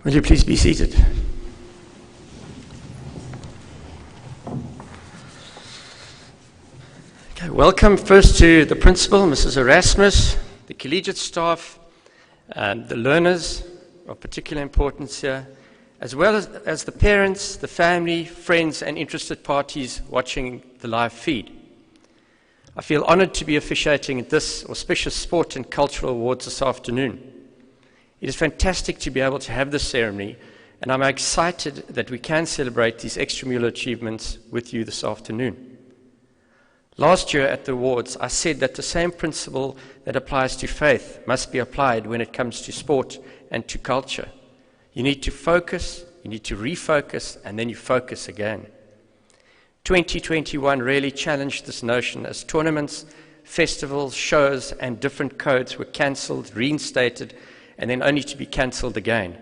Will you please be seated? Okay, welcome first to the principal, Mrs. Erasmus, the collegiate staff, the learners of particular importance here, as well as the parents, the family, friends, and interested parties watching the live feed. I feel honored to be officiating at this auspicious Sport and Cultural Awards this afternoon. It is fantastic to be able to have this ceremony, and I'm excited that we can celebrate these extramural achievements with you this afternoon. Last year at the awards, I said that the same principle that applies to faith must be applied when it comes to sport and to culture. You need to focus, you need to refocus, and then you focus again. 2021 really challenged this notion as tournaments, festivals, shows, and different codes were cancelled, reinstated, and then only to be cancelled again.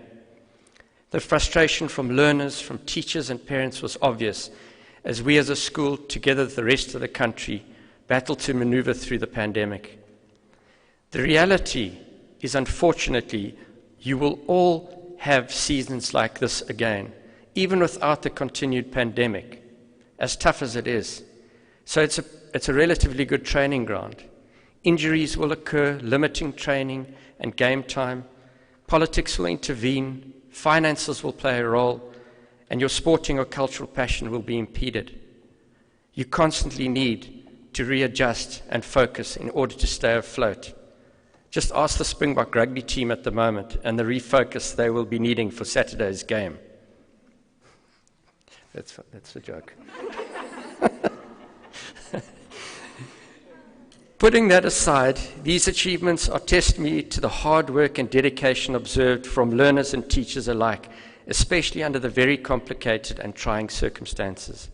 The frustration from learners, from teachers and parents was obvious as we as a school, together with the rest of the country, battled to maneuver through the pandemic. The reality is, unfortunately, you will all have seasons like this again, even without the continued pandemic, as tough as it is. So it's a relatively good training ground. Injuries will occur, limiting training and game time. Politics will intervene, finances will play a role, and your sporting or cultural passion will be impeded. You constantly need to readjust and focus in order to stay afloat. Just ask the Springbok rugby team at the moment and the refocus they will be needing for Saturday's game. That's a joke. Putting that aside, these achievements are testimony to the hard work and dedication observed from learners and teachers alike, especially under the very complicated and trying circumstances.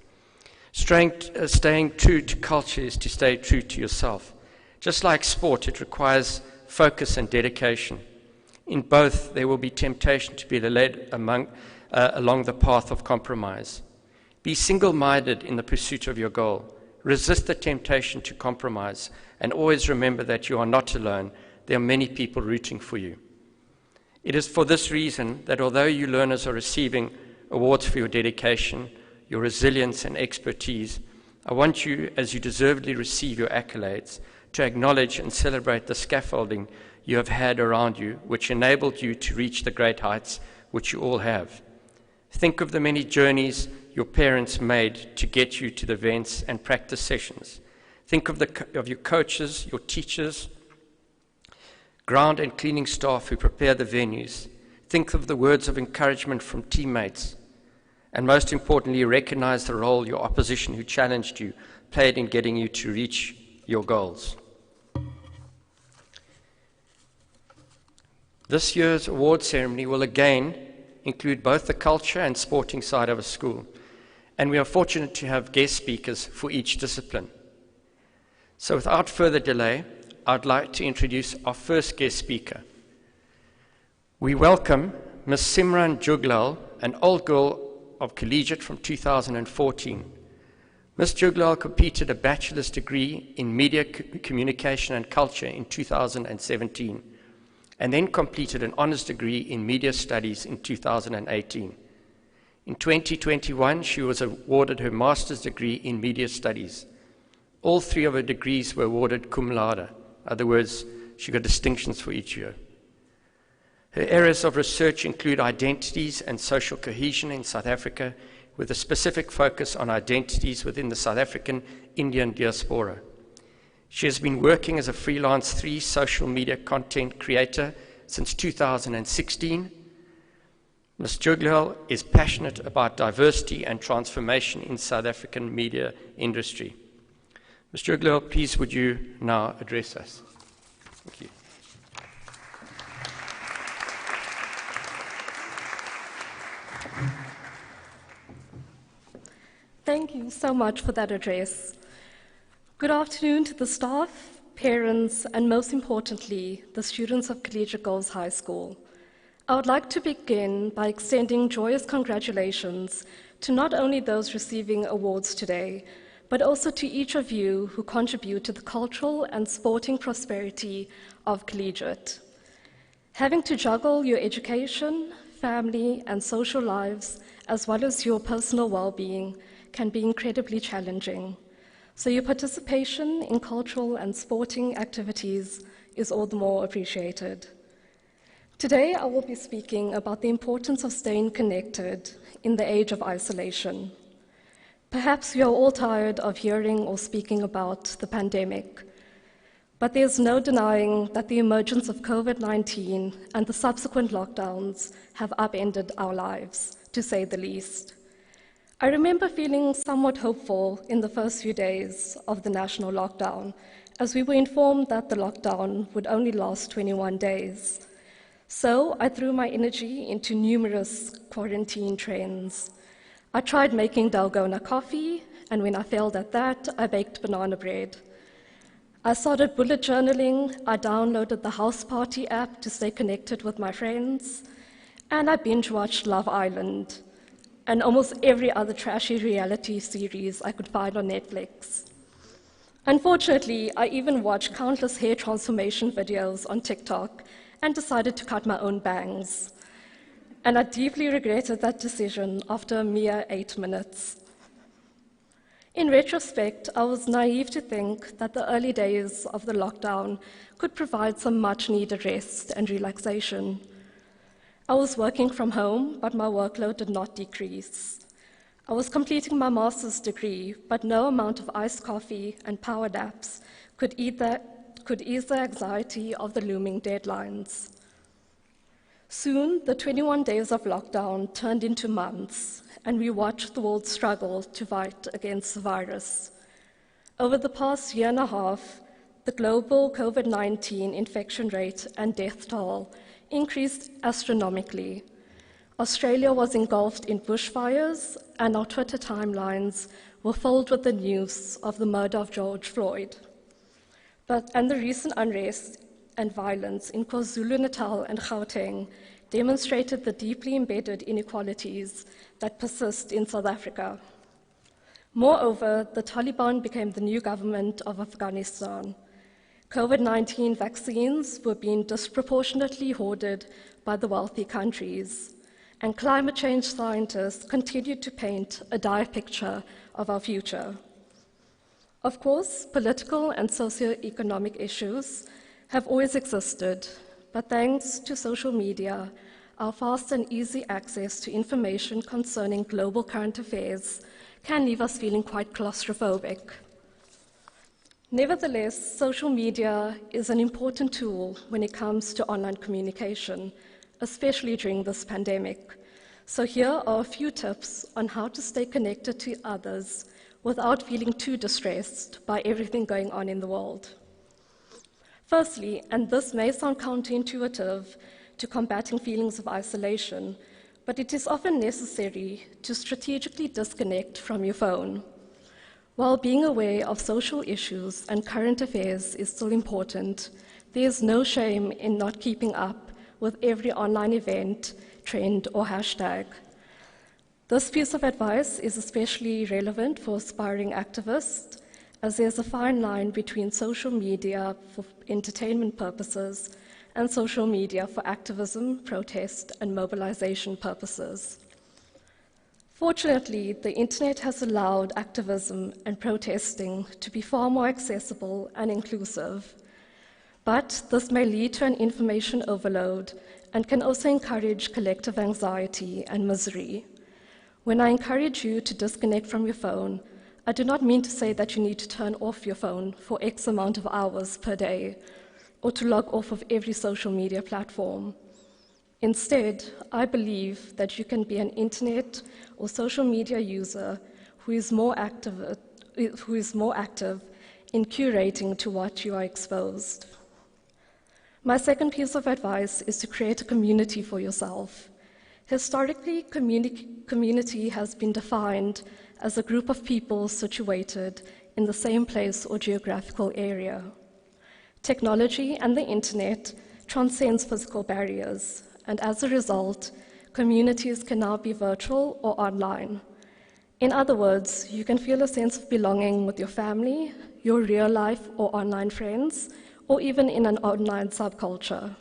Staying true to culture is to stay true to yourself. Just like sport, it requires focus and dedication. In both, there will be temptation to be led along the path of compromise. Be single-minded in the pursuit of your goal. Resist the temptation to compromise, and always remember that you are not alone. There are many people rooting for you. It is for this reason that although you learners are receiving awards for your dedication, your resilience and expertise, I want you, as you deservedly receive your accolades, to acknowledge and celebrate the scaffolding you have had around you, which enabled you to reach the great heights which you all have. Think of the many journeys your parents made to get you to the events and practice sessions. Think of your coaches, your teachers, ground and cleaning staff who prepare the venues. Think of the words of encouragement from teammates. And most importantly, recognize the role your opposition who challenged you played in getting you to reach your goals. This year's award ceremony will again include both the culture and sporting side of a school. And we are fortunate to have guest speakers for each discipline. So without further delay, I'd like to introduce our first guest speaker. We welcome Ms. Simran Jughlal, an old girl of Collegiate from 2014. Ms. Jughlal completed a bachelor's degree in media communication and culture in 2017, and then completed an honors degree in media studies in 2018. In 2021, she was awarded her master's degree in media studies. All three of her degrees were awarded cum laude. In other words, she got distinctions for each year. Her areas of research include identities and social cohesion in South Africa, with a specific focus on identities within the South African Indian diaspora. She has been working as a freelance 3 social media content creator since 2016. Ms. Jughlal is passionate about diversity and transformation in South African media industry. Ms. Jughlal, please would you now address us? Thank you. Thank you so much for that address. Good afternoon to the staff, parents, and most importantly, the students of Collegiate Girls High School. I would like to begin by extending joyous congratulations to not only those receiving awards today, but also to each of you who contribute to the cultural and sporting prosperity of Collegiate. Having to juggle your education, family, and social lives, as well as your personal well-being, can be incredibly challenging. So your participation in cultural and sporting activities is all the more appreciated. Today, I will be speaking about the importance of staying connected in the age of isolation. Perhaps we are all tired of hearing or speaking about the pandemic, but there's no denying that the emergence of COVID-19 and the subsequent lockdowns have upended our lives, to say the least. I remember feeling somewhat hopeful in the first few days of the national lockdown, as we were informed that the lockdown would only last 21 days. So I threw my energy into numerous quarantine trends. I tried making dalgona coffee, and when I failed at that, I baked banana bread. I started bullet journaling, I downloaded the House Party app to stay connected with my friends, and I binge-watched Love Island and almost every other trashy reality series I could find on Netflix. Unfortunately, I even watched countless hair transformation videos on TikTok and decided to cut my own bangs. And I deeply regretted that decision after a mere 8 minutes. In retrospect, I was naive to think that the early days of the lockdown could provide some much-needed rest and relaxation. I was working from home, but my workload did not decrease. I was completing my master's degree, but no amount of iced coffee and power naps could ease the anxiety of the looming deadlines. Soon, the 21 days of lockdown turned into months, and we watched the world struggle to fight against the virus. Over the past year and a half, the global COVID-19 infection rate and death toll increased astronomically. Australia was engulfed in bushfires, and our Twitter timelines were filled with the news of the murder of George Floyd. And the recent unrest and violence in KwaZulu-Natal and Gauteng demonstrated the deeply embedded inequalities that persist in South Africa. Moreover, the Taliban became the new government of Afghanistan. COVID-19 vaccines were being disproportionately hoarded by the wealthy countries, and climate change scientists continued to paint a dire picture of our future. Of course, political and socio-economic issues have always existed, but thanks to social media, our fast and easy access to information concerning global current affairs can leave us feeling quite claustrophobic. Nevertheless, social media is an important tool when it comes to online communication, especially during this pandemic. So here are a few tips on how to stay connected to others without feeling too distressed by everything going on in the world. Firstly, and this may sound counterintuitive to combating feelings of isolation, but it is often necessary to strategically disconnect from your phone. While being aware of social issues and current affairs is still important, there is no shame in not keeping up with every online event, trend, or hashtag. This piece of advice is especially relevant for aspiring activists, as there's a fine line between social media for entertainment purposes and social media for activism, protest, and mobilization purposes. Fortunately, the internet has allowed activism and protesting to be far more accessible and inclusive. But this may lead to an information overload and can also encourage collective anxiety and misery. When I encourage you to disconnect from your phone, I do not mean to say that you need to turn off your phone for X amount of hours per day, or to log off of every social media platform. Instead, I believe that you can be an internet or social media user who is more active in curating to what you are exposed. My second piece of advice is to create a community for yourself. Historically, community has been defined as a group of people situated in the same place or geographical area. Technology and the internet transcends physical barriers, and as a result, communities can now be virtual or online. In other words, you can feel a sense of belonging with your family, your real life or online friends, or even in an online subculture.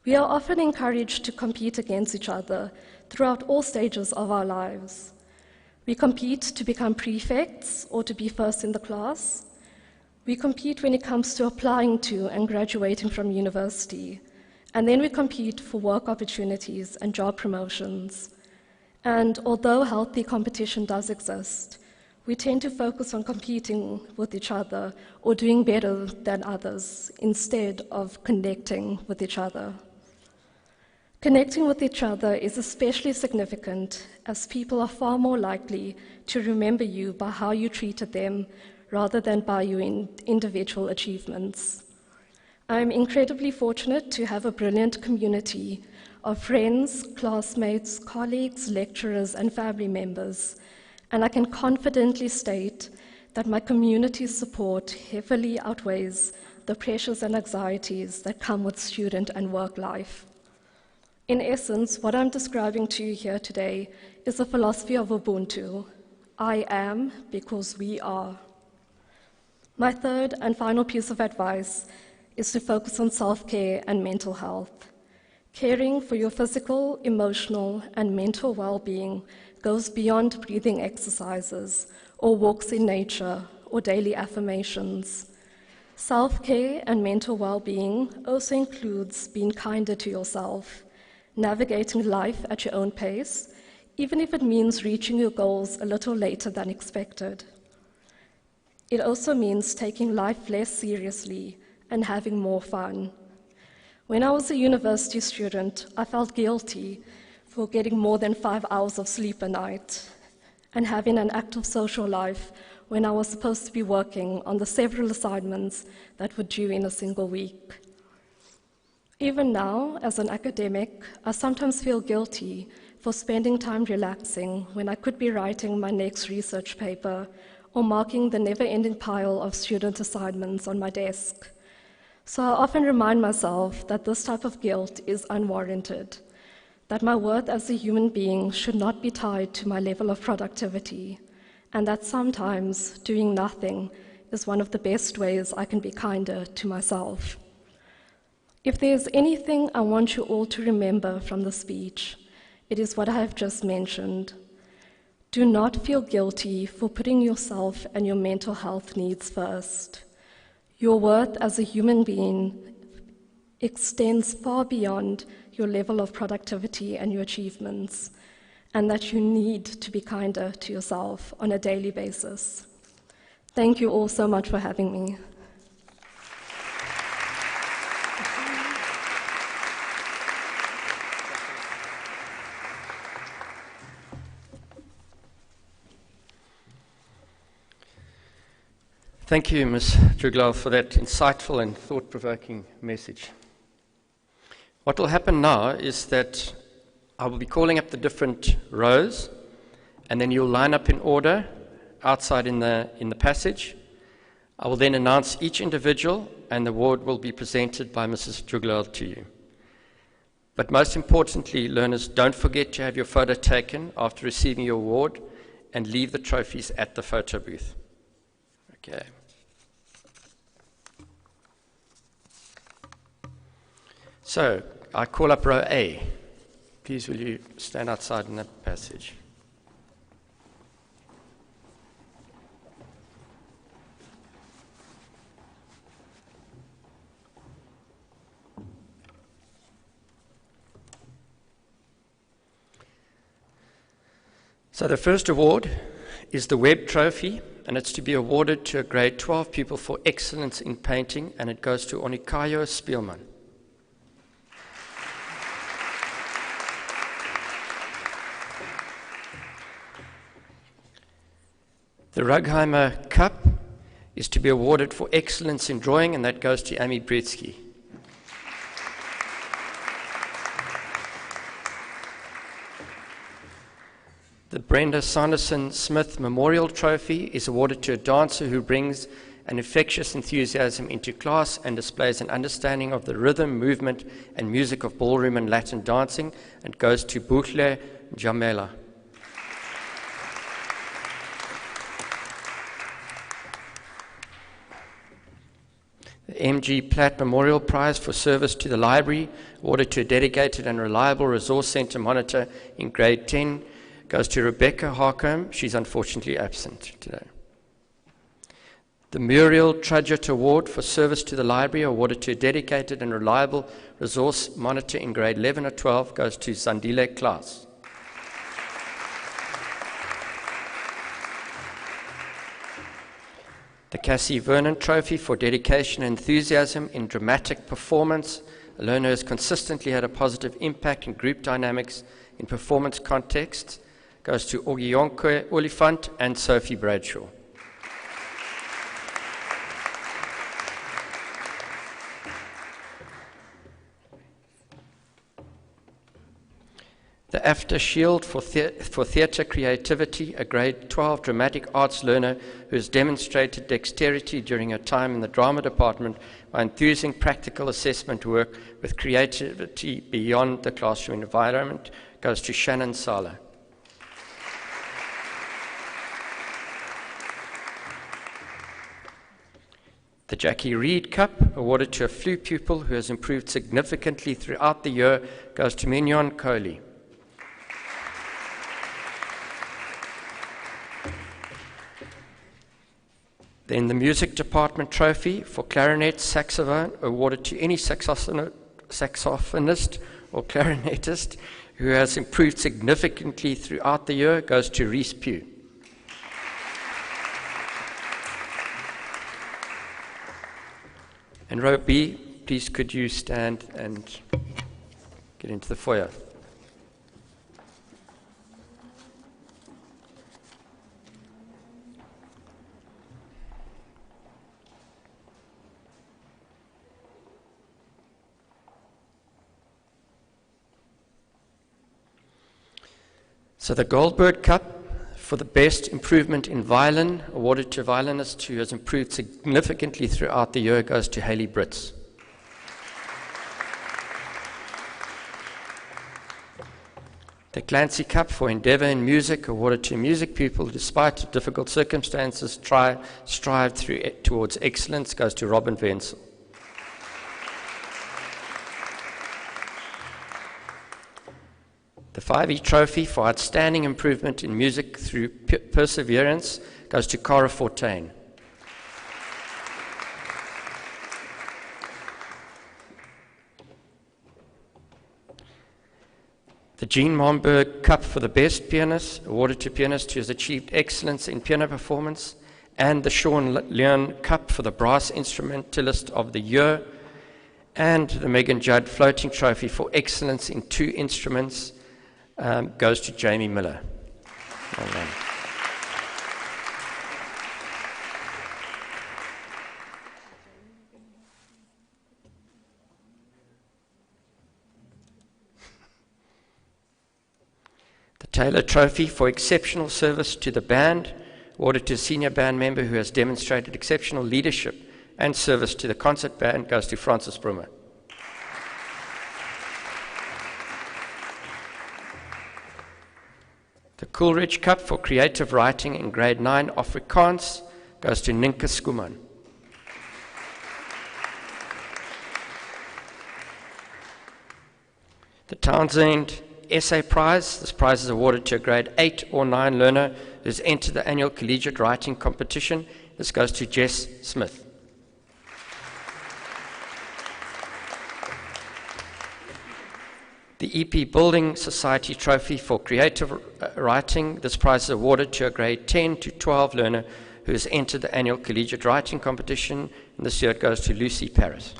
We are often encouraged to compete against each other throughout all stages of our lives. We compete to become prefects or to be first in the class. We compete when it comes to applying to and graduating from university. And then we compete for work opportunities and job promotions. And although healthy competition does exist, we tend to focus on competing with each other or doing better than others instead of connecting with each other. Connecting with each other is especially significant as people are far more likely to remember you by how you treated them rather than by your individual achievements. I'm incredibly fortunate to have a brilliant community of friends, classmates, colleagues, lecturers, and family members, and I can confidently state that my community's support heavily outweighs the pressures and anxieties that come with student and work life. In essence, what I'm describing to you here today is the philosophy of Ubuntu. I am because we are. My third and final piece of advice is to focus on self-care and mental health. Caring for your physical, emotional, and mental well-being goes beyond breathing exercises or walks in nature or daily affirmations. Self-care and mental well-being also includes being kinder to yourself, navigating life at your own pace, even if it means reaching your goals a little later than expected. It also means taking life less seriously and having more fun. When I was a university student, I felt guilty for getting more than 5 hours of sleep a night and having an active social life when I was supposed to be working on the several assignments that were due in a single week. Even now, as an academic, I sometimes feel guilty for spending time relaxing when I could be writing my next research paper or marking the never-ending pile of student assignments on my desk. So I often remind myself that this type of guilt is unwarranted, that my worth as a human being should not be tied to my level of productivity, and that sometimes doing nothing is one of the best ways I can be kinder to myself. If there's anything I want you all to remember from the speech, it is what I have just mentioned. Do not feel guilty for putting yourself and your mental health needs first. Your worth as a human being extends far beyond your level of productivity and your achievements, and that you need to be kinder to yourself on a daily basis. Thank you all so much for having me. Thank you, Ms. Jughlal, for that insightful and thought-provoking message. What will happen now is that I will be calling up the different rows, and then you'll line up in order outside in the passage. I will then announce each individual, and the award will be presented by Mrs. Jughlal to you. But most importantly, learners, don't forget to have your photo taken after receiving your award, and leave the trophies at the photo booth. Okay. So, I call up row A. Please will you stand outside in the passage. So the first award is the Webb Trophy, and it's to be awarded to a grade 12 pupil for excellence in painting, and it goes to Onikayo Spielman. The Rugheimer Cup is to be awarded for excellence in drawing, and that goes to Amy Britsky. The Brenda Sanderson Smith Memorial Trophy is awarded to a dancer who brings an infectious enthusiasm into class and displays an understanding of the rhythm, movement, and music of ballroom and Latin dancing, and goes to Buhle Jamela. The MG Platt Memorial Prize for service to the library, awarded to a dedicated and reliable resource center monitor in grade 10, goes to Rebecca Harcombe. She's unfortunately absent today. The Muriel Trudgett Award for service to the library, awarded to a dedicated and reliable resource monitor in grade 11 or 12, goes to Zandile Klaas. The Cassie Vernon Trophy for dedication and enthusiasm in dramatic performance. A learner who has consistently had a positive impact in group dynamics in performance contexts, goes to Ogiyonke Olifant and Sophie Bradshaw. The AFTA Shield for Theatre Creativity, a grade 12 dramatic arts learner who has demonstrated dexterity during her time in the drama department by enthusing practical assessment work with creativity beyond the classroom environment, goes to Shannon Sala. The Jackie Reed Cup, awarded to a FLU pupil who has improved significantly throughout the year, goes to Mignon Coley. Then the Music Department Trophy for Clarinet Saxophone, awarded to any saxophonist or clarinetist who has improved significantly throughout the year, goes to Reese Pugh. And row B, please could you stand and get into the foyer. So the Goldberg Cup for the best improvement in violin, awarded to a violinist who has improved significantly throughout the year, goes to Hayley Britz. The Clancy Cup for endeavor in music, awarded to a music pupil who, despite difficult circumstances, strived towards excellence, goes to Robin Wenzel. The 5E Trophy for Outstanding Improvement in Music through Perseverance goes to Cara Fortain. The Jean Momberg Cup for the Best Pianist, awarded to a pianist who has achieved excellence in piano performance, and the Sean Leon Cup for the Brass Instrumentalist of the Year, and the Megan Judd Floating Trophy for excellence in 2 instruments, goes to Jamie Miller. Well done. The Taylor Trophy for exceptional service to the band, awarded to a senior band member who has demonstrated exceptional leadership and service to the concert band, goes to Francis Brummer. The Coolridge Cup for creative writing in grade 9 Afrikaans goes to Ninka Skuman. The Townsend Essay Prize. This prize is awarded to a grade 8 or 9 learner who has entered the annual Collegiate Writing Competition. This goes to Jess Smith. The EP Building Society Trophy for Creative Writing. This prize is awarded to a grade 10 to 12 learner who has entered the annual Collegiate Writing Competition, and this year it goes to Lucy Paris.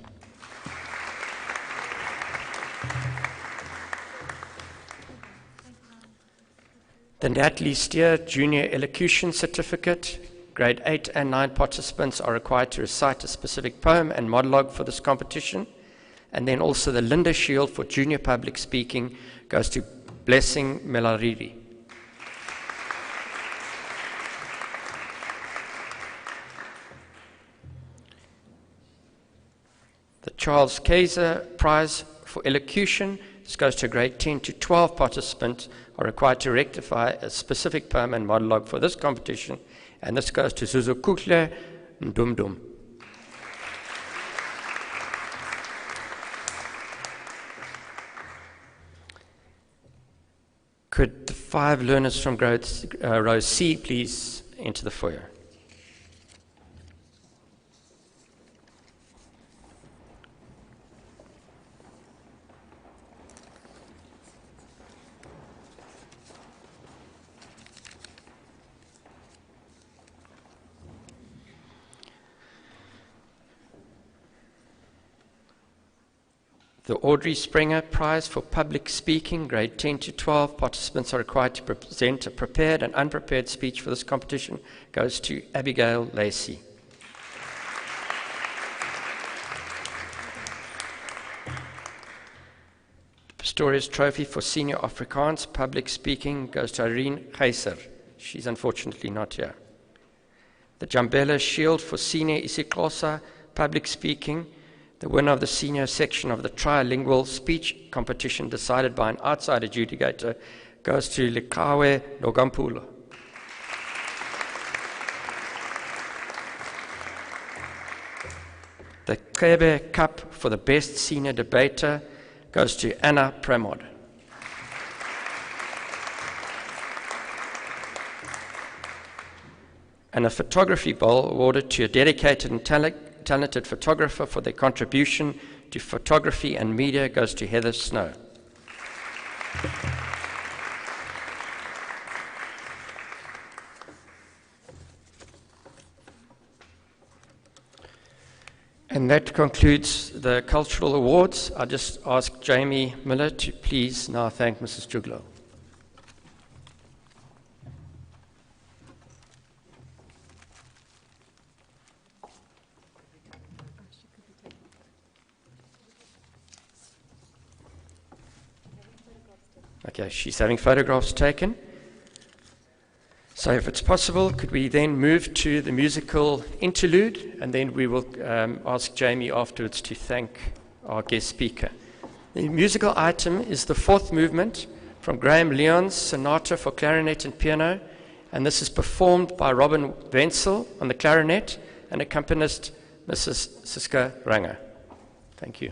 The Natalie Steer Junior Elocution Certificate. Grade 8 and 9 participants are required to recite a specific poem and monologue for this competition. And then also the Linda Shield for Junior Public Speaking goes to Blessing Melariri. The Charles Kaiser Prize for Elocution. This goes to grade 10 to 12 participants are required to rectify a specific poem and monologue for this competition. And this goes to Zuzukukle Ndumdum. Could the 5 learners from row C please enter the foyer? The Audrey Springer Prize for Public Speaking, grade 10 to 12. Participants are required to present a prepared and unprepared speech for this competition. Goes to Abigail Lacey. The Pistorius Trophy for Senior Afrikaans Public Speaking goes to Irene Geyser. She's unfortunately not here. The Jambela Shield for Senior isiXhosa Public Speaking. The winner of the senior section of the trilingual speech competition, decided by an outside adjudicator, goes to Likawe Nogampulo. The Kebe Cup for the best senior debater goes to Anna Premod. And a photography bowl awarded to a dedicated and talented photographer for their contribution to photography and media goes to Heather Snow. And that concludes the cultural awards. I just ask Jamie Miller to please now thank Mrs. Jughlal. Okay, she's having photographs taken. So if it's possible, could we then move to the musical interlude, and then we will ask Jamie afterwards to thank our guest speaker. The musical item is the 4th movement from Graham Leon's Sonata for Clarinet and Piano, and this is performed by Robin Wenzel on the clarinet and accompanist Mrs. Siska Ranger. Thank you.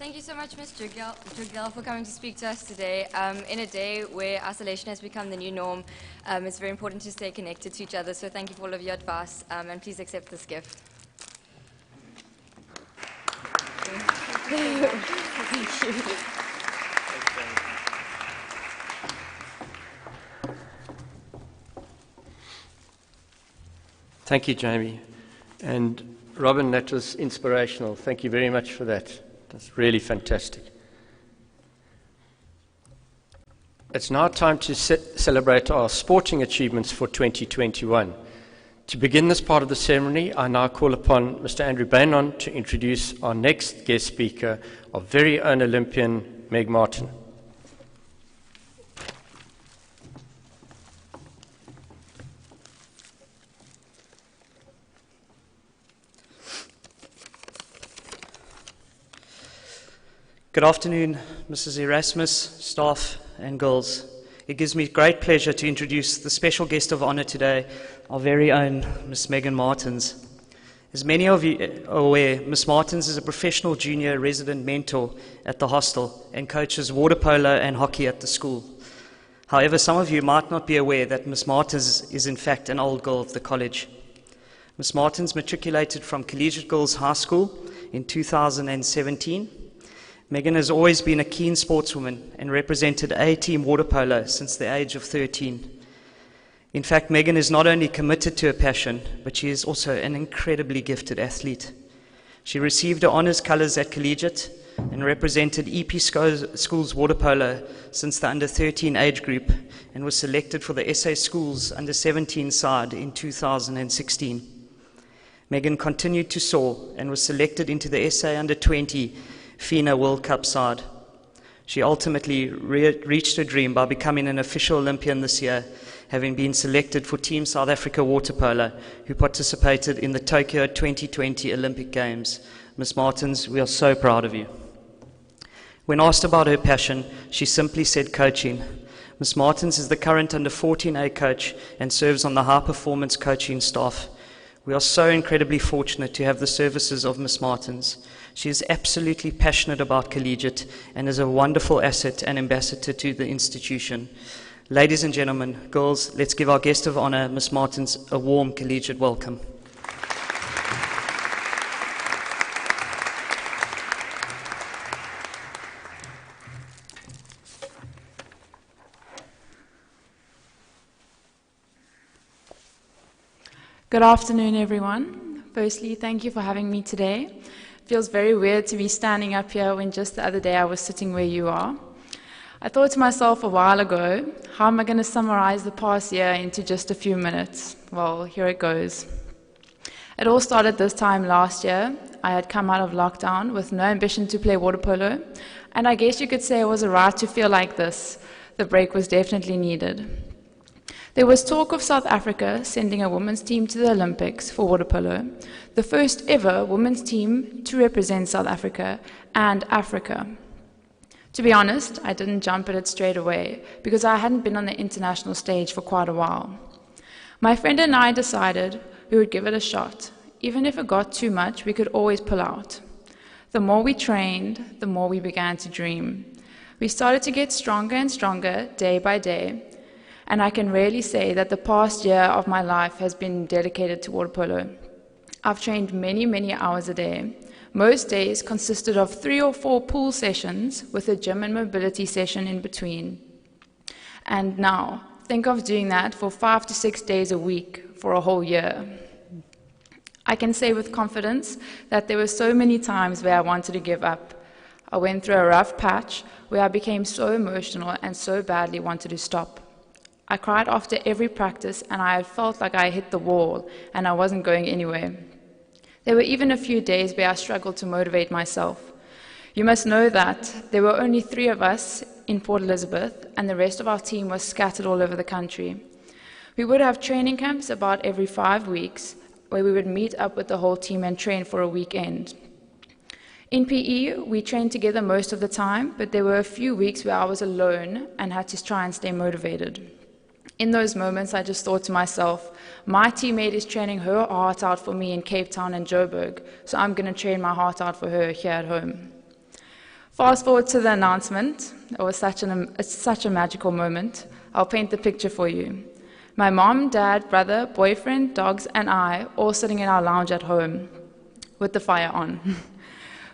Thank you so much, Ms. Jughlal, for coming to speak to us today. In a day where isolation has become the new norm, it's very important to stay connected to each other. So thank you for all of your advice, and please accept this gift. Thank you. Thank you, Jamie. And Robin, that was inspirational. Thank you very much for that. That's really fantastic. It's now time to celebrate our sporting achievements for 2021. To begin this part of the ceremony, I now call upon Mr. Andrew Bainon to introduce our next guest speaker, our very own Olympian, Meg Martin. Good afternoon, Mrs. Erasmus, staff and girls. It gives me great pleasure to introduce the special guest of honor today, our very own Miss Megan Martins. As many of you are aware, Miss Martins is a professional junior resident mentor at the hostel and coaches water polo and hockey at the school. However, some of you might not be aware that Miss Martins is in fact an old girl of the college. Miss Martins matriculated from Collegiate Girls High School in 2017. Megan has always been a keen sportswoman and represented A-team water polo since the age of 13. In fact, Megan is not only committed to her passion, but she is also an incredibly gifted athlete. She received her honours colours at Collegiate and represented EP Schools water polo since the under-13 age group and was selected for the SA Schools under-17 side in 2016. Megan continued to soar and was selected into the SA under-20 FINA World Cup side. She ultimately reached her dream by becoming an official Olympian this year, having been selected for Team South Africa Water Polo, who participated in the Tokyo 2020 Olympic Games. Ms. Martins, we are so proud of you. When asked about her passion, she simply said coaching. Ms. Martins is the current under 14A coach and serves on the high performance coaching staff. We are so incredibly fortunate to have the services of Ms. Martins. She is absolutely passionate about Collegiate and is a wonderful asset and ambassador to the institution. Ladies and gentlemen, girls, let's give our guest of honor, Ms. Martins, a warm Collegiate welcome. Good afternoon, everyone. Firstly, thank you for having me today. It feels very weird to be standing up here when just the other day I was sitting where you are. I thought to myself a while ago, how am I going to summarize the past year into just a few minutes? Well, here it goes. It all started this time last year. I had come out of lockdown with no ambition to play water polo, and I guess you could say it was a right to feel like this. The break was definitely needed. There was talk of South Africa sending a women's team to the Olympics for water polo, the first ever women's team to represent South Africa and Africa. To be honest, I didn't jump at it straight away because I hadn't been on the international stage for quite a while. My friend and I decided we would give it a shot. Even if it got too much, we could always pull out. The more we trained, the more we began to dream. We started to get stronger and stronger day by day. And I can really say that the past year of my life has been dedicated to water polo. I've trained many, many hours a day. Most days consisted of 3 or 4 pool sessions with a gym and mobility session in between. And now, think of doing that for 5 to 6 days a week for a whole year. I can say with confidence that there were so many times where I wanted to give up. I went through a rough patch where I became so emotional and so badly wanted to stop. I cried after every practice and I felt like I hit the wall and I wasn't going anywhere. There were even a few days where I struggled to motivate myself. You must know that there were only 3 of us in Port Elizabeth and the rest of our team was scattered all over the country. We would have training camps about every 5 weeks where we would meet up with the whole team and train for a weekend. In PE, we trained together most of the time, but there were a few weeks where I was alone and had to try and stay motivated. In those moments, I just thought to myself, my teammate is training her heart out for me in Cape Town and Joburg, so I'm going to train my heart out for her here at home. Fast forward to the announcement. It was such a magical moment. I'll paint the picture for you. My mom, dad, brother, boyfriend, dogs, and I all sitting in our lounge at home with the fire on.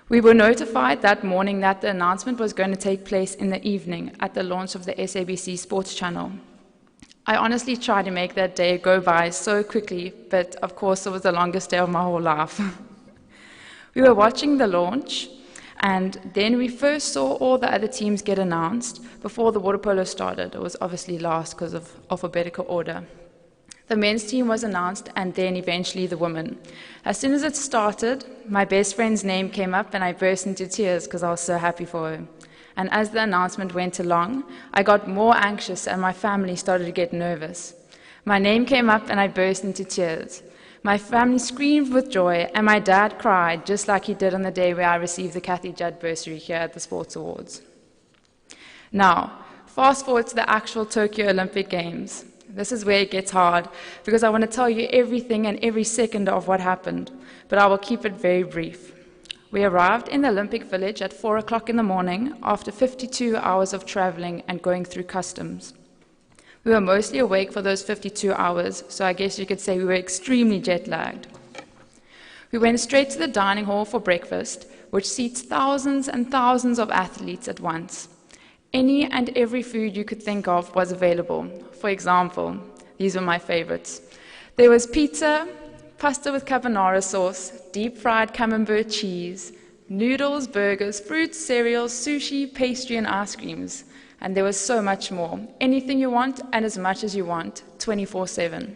We were notified that morning that the announcement was going to take place in the evening at the launch of the SABC Sports Channel. I honestly tried to make that day go by so quickly, but of course it was the longest day of my whole life. We were watching the launch, and then we first saw all the other teams get announced before the water polo started. It was obviously last because of alphabetical order. The men's team was announced, and then eventually the women. As soon as it started, my best friend's name came up, and I burst into tears because I was so happy for her. And as the announcement went along, I got more anxious, and my family started to get nervous. My name came up, and I burst into tears. My family screamed with joy, and my dad cried, just like he did on the day where I received the Kathy Judd bursary here at the Sports Awards. Now, fast forward to the actual Tokyo Olympic Games. This is where it gets hard, because I want to tell you everything and every second of what happened, but I will keep it very brief. We arrived in the Olympic Village at 4 o'clock in the morning after 52 hours of traveling and going through customs. We were mostly awake for those 52 hours, so I guess you could say we were extremely jet-lagged. We went straight to the dining hall for breakfast, which seats thousands and thousands of athletes at once. Any and every food you could think of was available. For example, these were my favorites. There was pizza, pasta with carbonara sauce, deep-fried camembert cheese, noodles, burgers, fruits, cereals, sushi, pastry, and ice creams. And there was so much more. Anything you want and as much as you want, 24/7.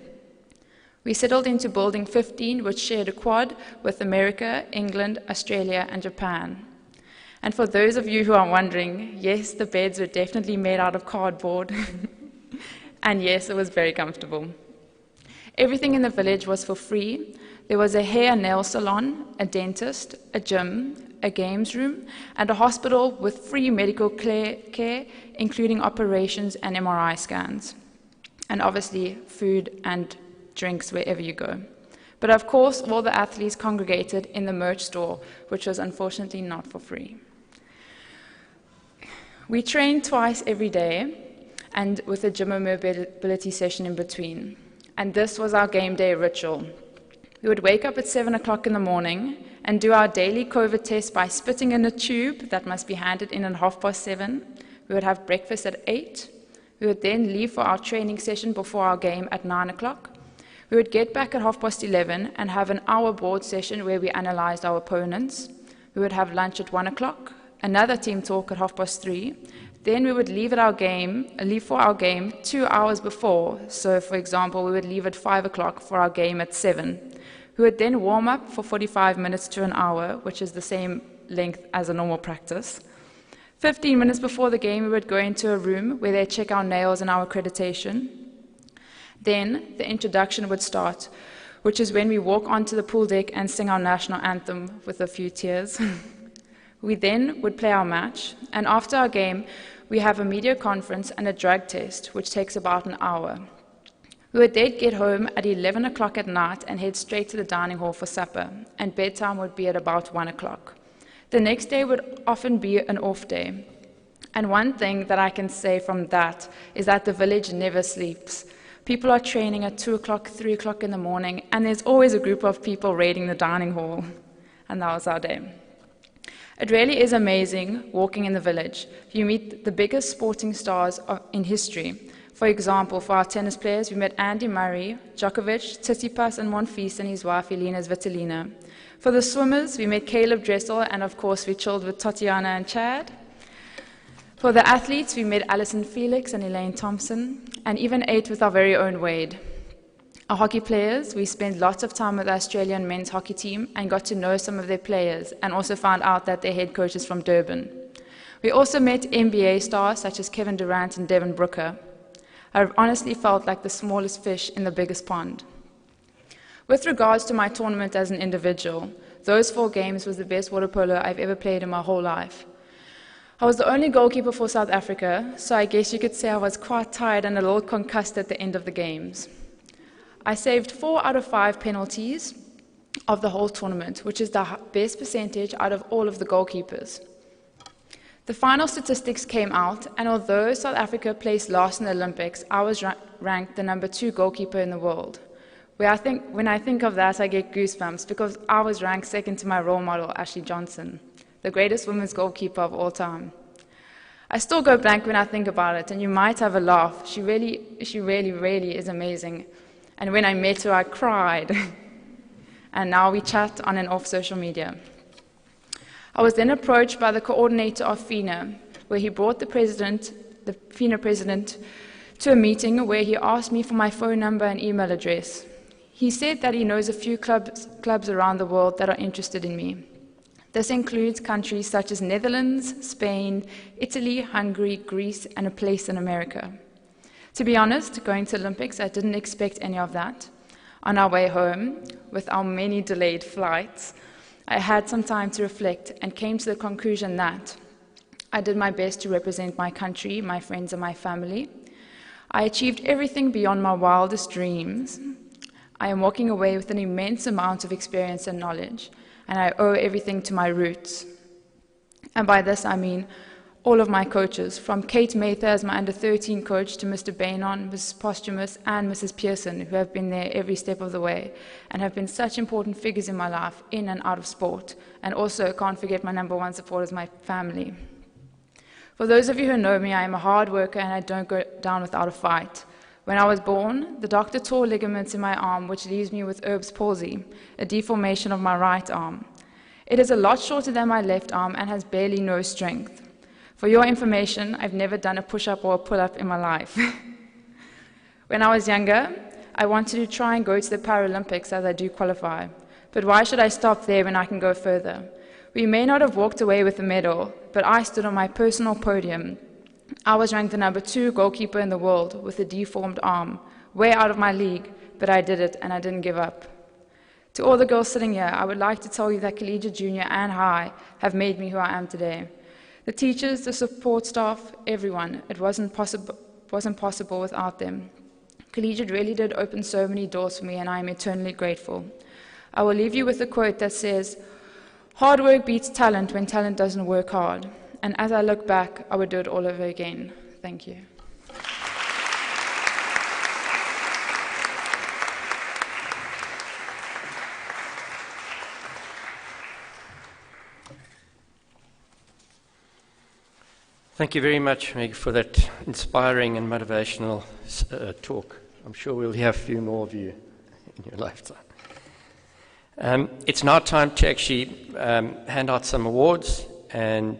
We settled into Building 15, which shared a quad with America, England, Australia, and Japan. And for those of you who are wondering, yes, the beds were definitely made out of cardboard. And yes, it was very comfortable. Everything in the village was for free. There was a hair and nail salon, a dentist, a gym, a games room, and a hospital with free medical care, including operations and MRI scans. And obviously, food and drinks wherever you go. But of course, all the athletes congregated in the merch store, which was unfortunately not for free. We trained twice every day, and with a gym mobility session in between. And this was our game day ritual. We would wake up at 7 o'clock in the morning and do our daily COVID test by spitting in a tube that must be handed in at 7:30. We would have breakfast at 8. We would then leave for our training session before our game at 9 o'clock. We would get back at 11:30 and have an hour board session where we analyzed our opponents. We would have lunch at 1 o'clock, another team talk at 3:30. Then we would leave for our game 2 hours before. So, for example, we would leave at 5 o'clock for our game at 7. We would then warm up for 45 minutes to an hour, which is the same length as a normal practice. 15 minutes before the game, we would go into a room where they check our nails and our accreditation. Then the introduction would start, which is when we walk onto the pool deck and sing our national anthem with a few tears. We then would play our match, and after our game, we have a media conference and a drug test, which takes about an hour. We would then get home at 11 o'clock at night and head straight to the dining hall for supper, and bedtime would be at about 1 o'clock. The next day would often be an off day. And one thing that I can say from that is that the village never sleeps. People are training at 2 o'clock, 3 o'clock in the morning, and there's always a group of people raiding the dining hall. And that was our day. It really is amazing walking in the village. You meet the biggest sporting stars in history. For example, for our tennis players, we met Andy Murray, Djokovic, Tsitsipas, and Monfils and his wife, Elena Svitolina. For the swimmers, we met Caleb Dressel, and of course, we chilled with Tatiana and Chad. For the athletes, we met Alison Felix and Elaine Thompson, and even ate with our very own Wade. Our hockey players, we spent lots of time with the Australian men's hockey team and got to know some of their players, and also found out that their head coach is from Durban. We also met NBA stars such as Kevin Durant and Devin Booker. I honestly felt like the smallest fish in the biggest pond. With regards to my tournament as an individual, those 4 games was the best water polo I've ever played in my whole life. I was the only goalkeeper for South Africa, so I guess you could say I was quite tired and a little concussed at the end of the games. I saved 4 out of 5 penalties of the whole tournament, which is the best percentage out of all of the goalkeepers. The final statistics came out, and although South Africa placed last in the Olympics, I was ranked the number 2 goalkeeper in the world. When I think of that, I get goosebumps because I was ranked second to my role model, Ashley Johnson, the greatest women's goalkeeper of all time. I still go blank when I think about it, and you might have a laugh. She really is amazing. And when I met her, I cried. And now we chat on and off social media. I was then approached by the coordinator of FINA, where he brought the FINA president, to a meeting where he asked me for my phone number and email address. He said that he knows a few clubs around the world that are interested in me. This includes countries such as Netherlands, Spain, Italy, Hungary, Greece, and a place in America. To be honest, going to Olympics, I didn't expect any of that. On our way home, with our many delayed flights, I had some time to reflect and came to the conclusion that I did my best to represent my country, my friends, and my family. I achieved everything beyond my wildest dreams. I am walking away with an immense amount of experience and knowledge, and I owe everything to my roots. And by this I mean all of my coaches, from Kate Mather as my under-13 coach to Mr. Bainon, Mrs. Posthumus, and Mrs. Pearson, who have been there every step of the way and have been such important figures in my life, in and out of sport. And also, can't forget my number one supporters, my family. For those of you who know me, I am a hard worker and I don't go down without a fight. When I was born, the doctor tore ligaments in my arm, which leaves me with Erb's palsy, a deformation of my right arm. It is a lot shorter than my left arm and has barely no strength. For your information, I've never done a push-up or a pull-up in my life. When I was younger, I wanted to try and go to the Paralympics as I do qualify. But why should I stop there when I can go further? We may not have walked away with a medal, but I stood on my personal podium. I was ranked the number 2 goalkeeper in the world with a deformed arm, way out of my league, but I did it and I didn't give up. To all the girls sitting here, I would like to tell you that Collegiate, Junior, and High have made me who I am today. The teachers, the support staff, everyone, it wasn't possible without them. Collegiate really did open so many doors for me, and I am eternally grateful. I will leave you with a quote that says, "Hard work beats talent when talent doesn't work hard." And as I look back, I would do it all over again. Thank you. Thank you very much, Meg, for that inspiring and motivational talk. I'm sure we'll hear a few more of you in your lifetime. It's now time to actually hand out some awards, and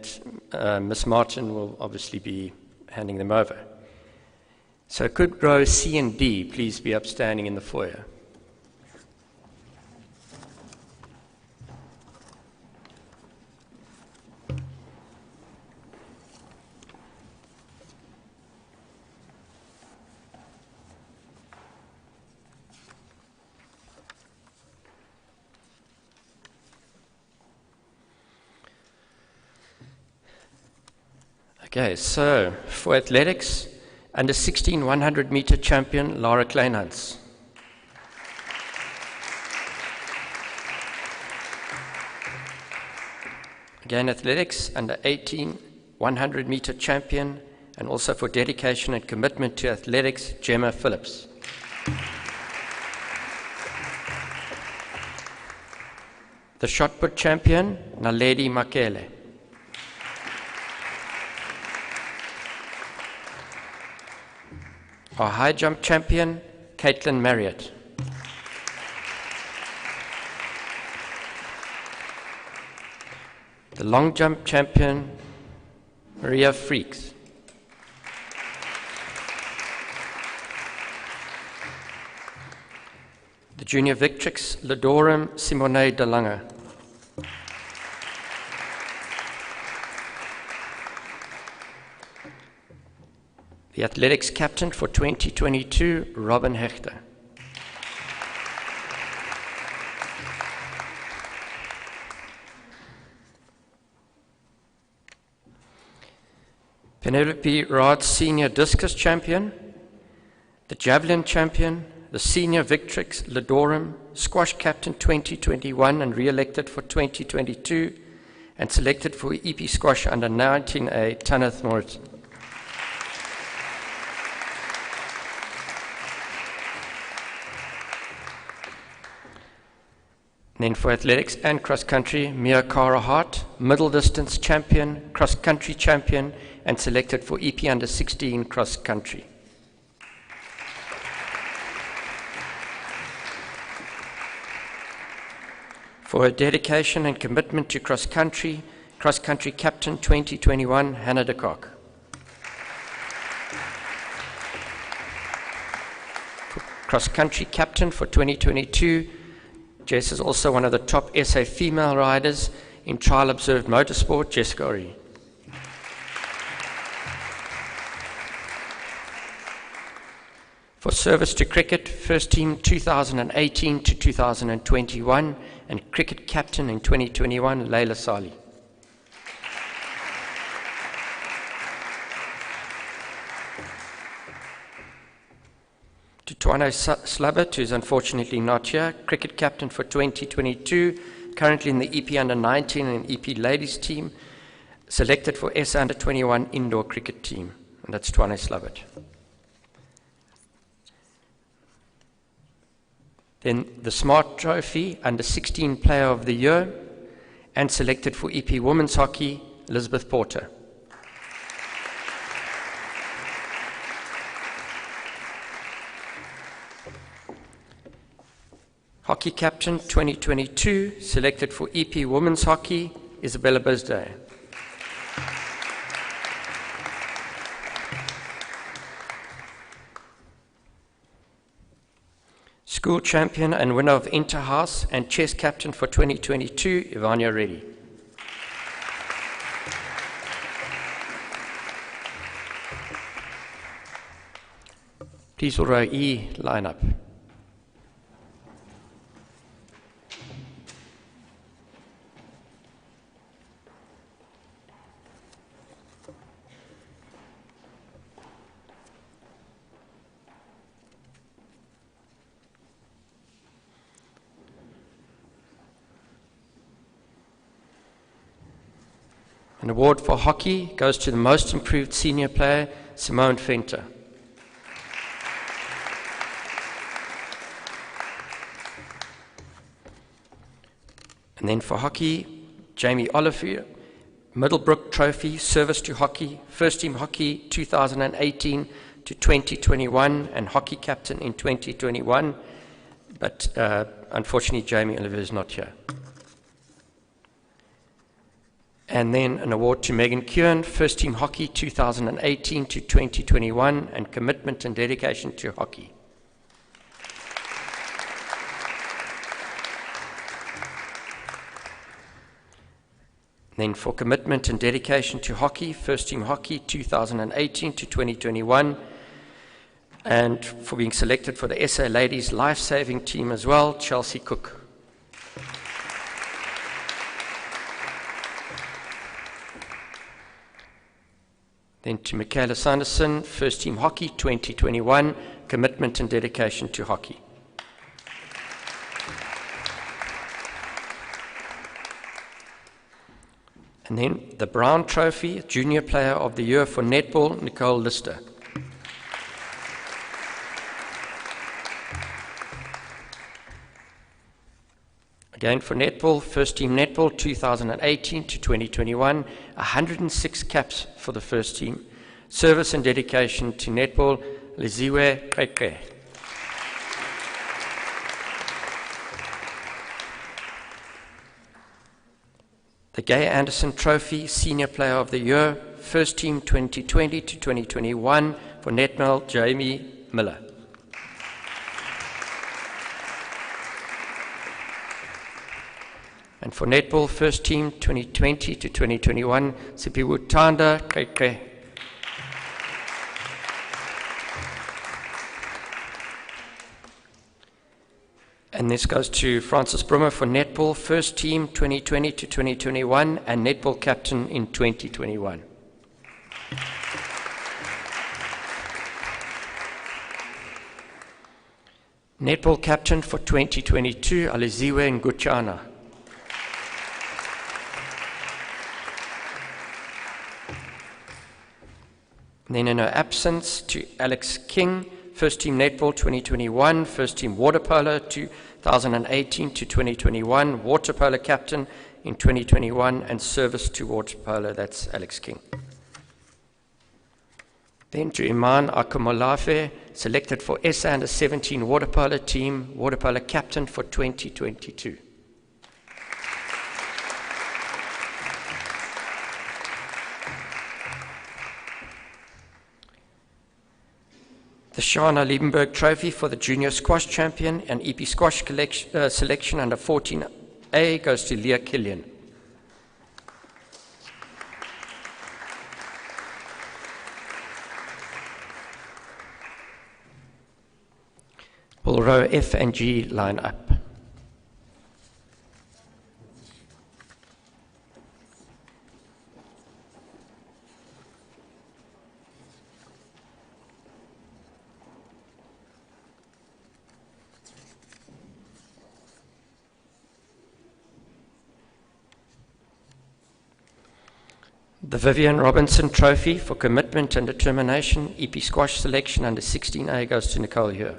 Ms. Martin will obviously be handing them over. So could row C and D please be upstanding in the foyer? Okay, so for athletics, under 16 100-meter champion Lara Kleinhans. Again, athletics, under 18 100-meter champion, and also for dedication and commitment to athletics, Gemma Phillips. The shot put champion, Naledi Makele. Our high jump champion, Caitlin Marriott. The long jump champion, Maria Freaks. The junior victrix, Ladorum Simone de Lange. The athletics captain for 2022, Robin Hechter. Penelope Raad, senior discus champion, the javelin champion, the senior victrix, Ladorum, squash captain 2021 and re-elected for 2022, and selected for EP Squash under 19A, Tanith Morrison. Then for athletics and cross-country, Mia Cara Hart, middle distance champion, cross-country champion, and selected for EP under 16 cross-country. For her dedication and commitment to cross-country captain 2021, Hannah de Kock. For cross-country captain for 2022, Jess is also one of the top SA female riders in trial observed motorsport, Jessica Ori. For service to cricket, first team 2018 to 2021, and cricket captain in 2021, Leila Sali. To Twane Slabbert, who is unfortunately not here, cricket captain for 2022, currently in the EP Under 19 and EP Ladies team, selected for SA Under 21 indoor cricket team, and that's Twane Slabbert. Then the Smart Trophy Under 16 Player of the Year, and selected for EP Women's Hockey, Elizabeth Porter. Hockey Captain 2022, selected for EP Women's Hockey, Isabella Bisday. School Champion and winner of Interhouse and Chess Captain for 2022, Ivania Reddy. Please will row E line up. An award for hockey goes to the most improved senior player, Simone Fenter. And then for hockey, Jamie Oliver, Middlebrook Trophy, Service to Hockey, First Team Hockey 2018 to 2021, and Hockey Captain in 2021. But unfortunately, Jamie Oliver is not here. And then an award to Megan Kieran, First Team Hockey 2018 to 2021, and commitment and dedication to hockey. Then for commitment and dedication to hockey, First Team Hockey 2018 to 2021, and for being selected for the SA Ladies Life-Saving Team as well, Chelsea Cook. Then to Michaela Sanderson, First Team Hockey 2021, commitment and dedication to hockey. And then the Brown Trophy, Junior Player of the Year for Netball, Nicole Lister. Again for netball, First Team Netball 2018 to 2021, 106 caps for the first team. Service and dedication to netball, Liziwe Kreke. The Gay Anderson Trophy, Senior Player of the Year, First Team 2020 to 2021 for netball, Jamie Miller. And for netball, First Team 2020 to 2021, Sipiwu Tanda Kreke. And this goes to Francis Brummer for netball, First Team 2020 to 2021, and netball captain in 2021. Netball captain for 2022, Aliziwe Nguchana. And then in her absence, to Alex King, First Team Netball 2021, First Team Water Polo 2018 to 2021, Water Polo Captain in 2021, and Service to Water Polo, that's Alex King. Then to Iman Akumolafe, selected for SA Under 17 Water Polo Team, Water Polo Captain for 2022. The Shana Liebenberg Trophy for the Junior Squash Champion and EP Squash selection under 14A goes to Leah Killian. Will row F and G line up. The Vivian Robinson Trophy for Commitment and Determination, EP Squash selection under 16A goes to Nicole Here.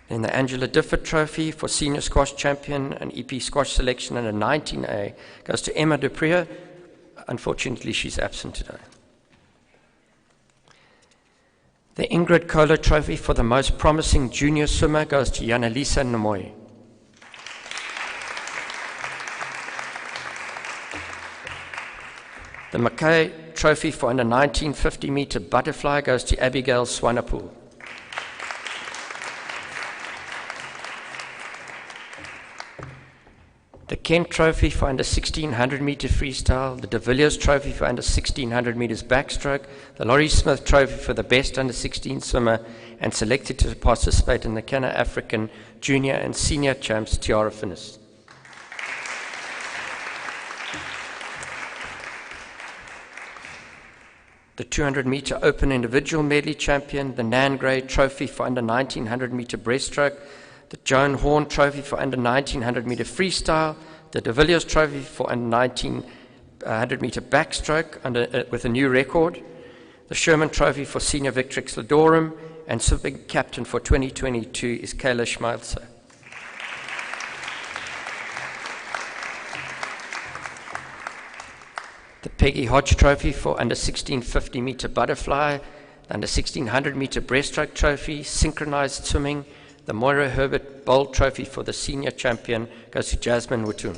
Then the Angela Difford Trophy for Senior Squash Champion and EP Squash selection under 19A goes to Emma Duprier. Unfortunately, she's absent today. The Ingrid Kohler Trophy for the Most Promising Junior Swimmer goes to Yanalisa Namoy. The Mackay Trophy for under 19 50-meter butterfly goes to Abigail Swanapool. The Kent Trophy for under 1600-meter freestyle, the De Villiers Trophy for under 1600 meters backstroke, the Laurie Smith Trophy for the best under 16 swimmer, and selected to participate in the Canna African Junior and Senior Champs Tiara Finnis. The 200-meter open individual medley champion, the Nan Gray Trophy for under 1900-meter breaststroke, the Joan Horn Trophy for under 1900-meter freestyle, the De Villiers Trophy for under 1900-meter backstroke with a new record, the Sherman Trophy for Senior Victrix Ladorum, and swimming captain for 2022 is Kayla Schmeilzer. The Peggy Hodge Trophy for under 1650-meter butterfly, the under 1600-meter breaststroke trophy, synchronized swimming, the Moira Herbert Bowl Trophy for the senior champion goes to Jasmine Wutun.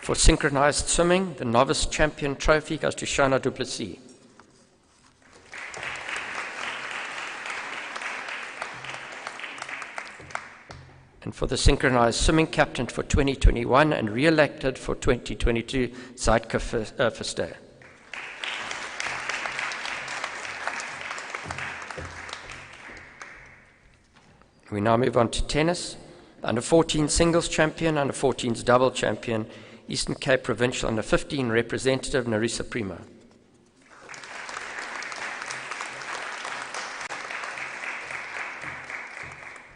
For synchronized swimming, the novice champion trophy goes to Shana Duplessis. And for the synchronized swimming captain for 2021 and re-elected for 2022, Zeitka Verster. We now move on to tennis. Under 14 singles champion, under 14s double champion, Eastern Cape Provincial under 15 representative Narisa Primo.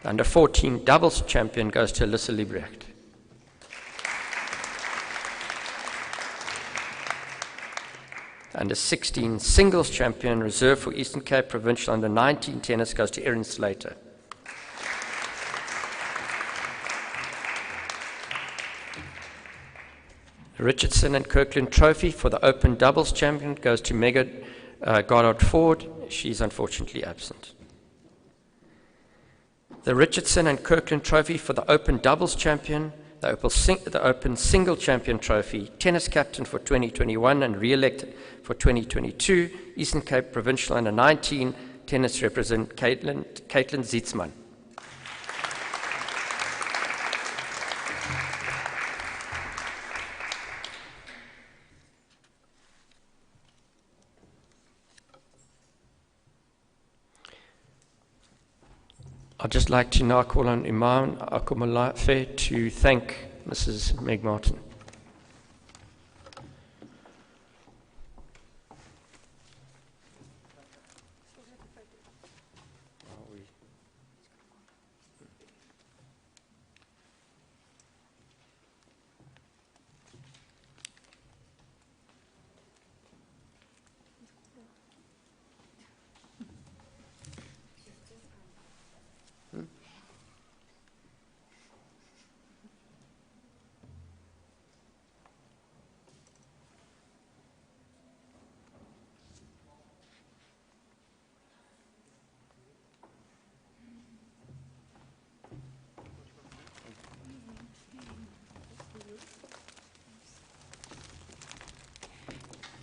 The under 14 doubles champion goes to Alyssa Liebrecht. The under 16 singles champion reserved for Eastern Cape Provincial under 19 tennis goes to Erin Slater. The Richardson and Kirkland Trophy for the Open Doubles Champion goes to Megan Goddard Ford. She's unfortunately absent. The Richardson and Kirkland Trophy for the Open Doubles Champion, the Open Single Champion Trophy, tennis captain for 2021 and re-elected for 2022, Eastern Cape Provincial under 19, tennis represent Caitlin Zietsman. I'd just like to now call on Imam Akumalafe to thank Mrs. Meg Martin.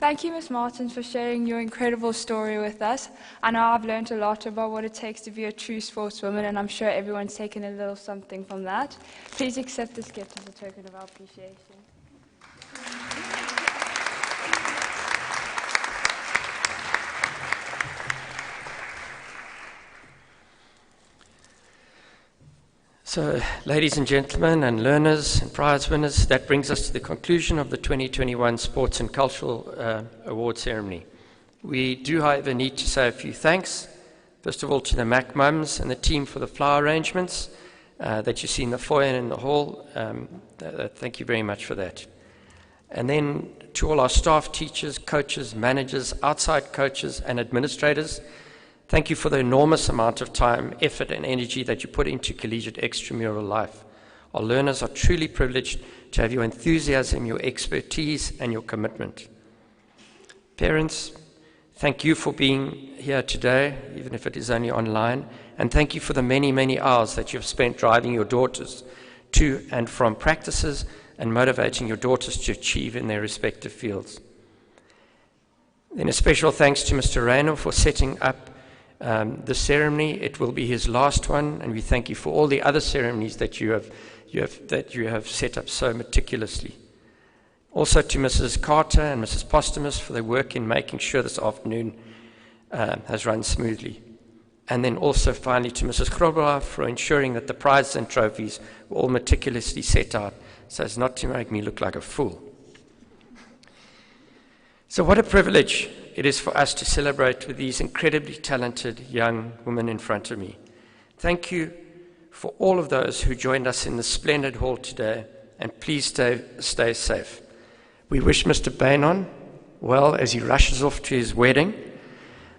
Thank you, Ms. Martins, for sharing your incredible story with us. I know I've learned a lot about what it takes to be a true sportswoman, and I'm sure everyone's taken a little something from that. Please accept this gift as a token of our appreciation. So, ladies and gentlemen, and learners and prize winners, that brings us to the conclusion of the 2021 Sports and Cultural Award Ceremony. We do, however, need to say a few thanks. First of all, to the Mac Mums and the team for the flower arrangements that you see in the foyer and in the hall. Thank you very much for that. And then to all our staff, teachers, coaches, managers, outside coaches, and administrators, thank you for the enormous amount of time, effort, and energy that you put into collegiate extramural life. Our learners are truly privileged to have your enthusiasm, your expertise, and your commitment. Parents, thank you for being here today, even if it is only online, and thank you for the many, many hours that you've spent driving your daughters to and from practices and motivating your daughters to achieve in their respective fields. Then a special thanks to Mr. Rayner for setting up the ceremony. It will be his last one, and we thank you for all the other ceremonies that you have set up so meticulously. Also to Mrs. Carter and Mrs. Postumus for their work in making sure this afternoon has run smoothly. And then also finally to Mrs. Grobler for ensuring that the prizes and trophies were all meticulously set out so as not to make me look like a fool. So what a privilege it is for us to celebrate with these incredibly talented young women in front of me. Thank you for all of those who joined us in the splendid hall today, and please stay safe. We wish Mr. Bainon well as he rushes off to his wedding,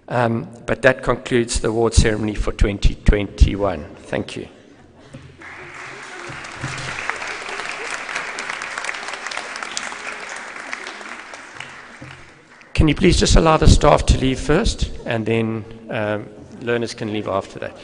but that concludes the award ceremony for 2021. Thank you. Can you please just allow the staff to leave first, and then learners can leave after that.